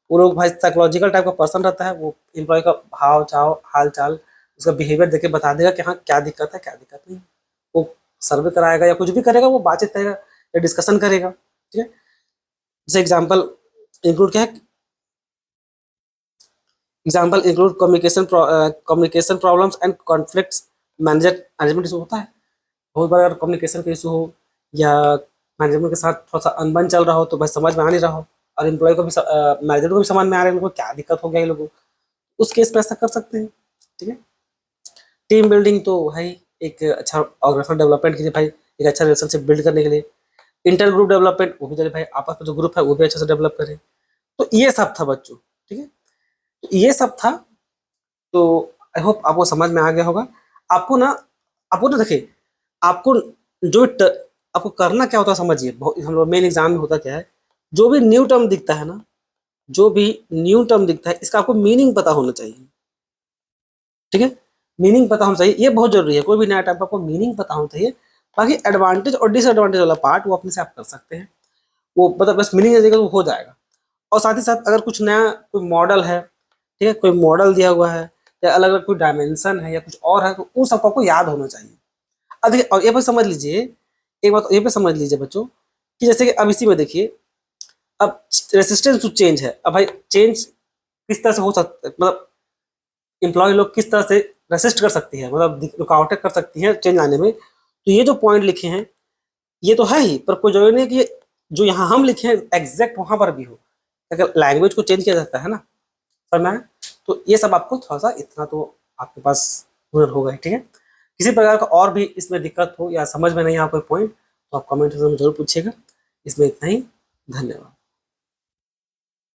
वो लोग भाई साइकोलॉजिकल टाइप का पर्सन रहता है, वो एम्प्लॉय का भाव चाव हाल चाल उसका बिहेवियर देख के बता देगा कि हाँ क्या दिक्कत है क्या दिक्कत नहीं। वो सर्वे कराएगा या कुछ भी करेगा, वो बातचीत करेगा या डिस्कशन करेगा, ठीक है। जैसे एग्जाम्पल क्या है, example include communication problems and conflicts management issue होता है। बहुत बार अगर कम्युनिकेशन का इशू हो या मैनेजमेंट के साथ थोड़ा सा अनबन चल रहा हो तो भाई समझ में आ नहीं रहा हो, और एम्प्लॉय को भी मैनेजर को भी समझ में आ रहा है इनको क्या दिक्कत हो गया, ये लोगों को उस केस पे ऐसा कर सकते हैं, ठीक है। टीम बिल्डिंग तो भाई एक अच्छा ऑर्गेनाइजेशन डेवलपमेंट के लिए, भाई एक अच्छा रिलेशनशिप बिल्ड करने के लिए, इंटर ग्रुप डेवलपमेंट, वो भी चलिए भाई आपस में जो ग्रुप है वो भी अच्छे से डेवलप करें। तो ये सब था बच्चों, ठीक है, तो ये सब था। तो आई होप आपको समझ में आ गया होगा। आपको ना देखिए, आपको जो आपको करना क्या होता है समझिए, हम लोग मेन एग्जाम में होता क्या है, जो भी न्यू टर्म दिखता है ना, जो भी न्यू टर्म दिखता है इसका आपको मीनिंग पता होना चाहिए, ठीक है, मीनिंग पता होना चाहिए, ये बहुत जरूरी है, कोई भी नया टर्म का आपको मीनिंग पता होना चाहिए। बाकी एडवांटेज और डिसएडवांटेज वाला पार्ट वो अपने से आप कर सकते हैं, वो मतलब बस मीनिंग दे देगा तो हो जाएगा। और साथ ही साथ अगर कुछ नया कोई मॉडल है, ठीक है, कोई मॉडल दिया हुआ है या अलग अलग कोई डायमेंशन है या कुछ और है, तो उन सबको आपको याद होना चाहिए। अब देखिए, और ये बात समझ लीजिए, एक बात ये पे समझ लीजिए बच्चों, कि जैसे कि अब इसी में देखिए, अब रेसिस्टेंस टू चेंज है, अब भाई चेंज किस तरह से हो सकता है, मतलब एम्प्लॉय लोग किस तरह से रेसिस्ट कर सकती है, मतलब रुकावटें कर सकती हैं चेंज लाने में, तो ये जो पॉइंट लिखे हैं ये तो है ही, पर कोई जरूरी नहीं कि जो यहाँ हम लिखे हैं एग्जैक्ट वहां पर भी हो, अगर लैंग्वेज को चेंज किया जाता है ना, समझ में? तो ये सब आपको थोड़ा सा इतना तो आपके पास हुनर होगा ही, ठीक है। किसी प्रकार का और भी इसमें दिक्कत हो या समझ में नहीं आ कोई पॉइंट तो आप कमेंट में जरूर पूछिएगा। इसमें इतना ही, धन्यवाद।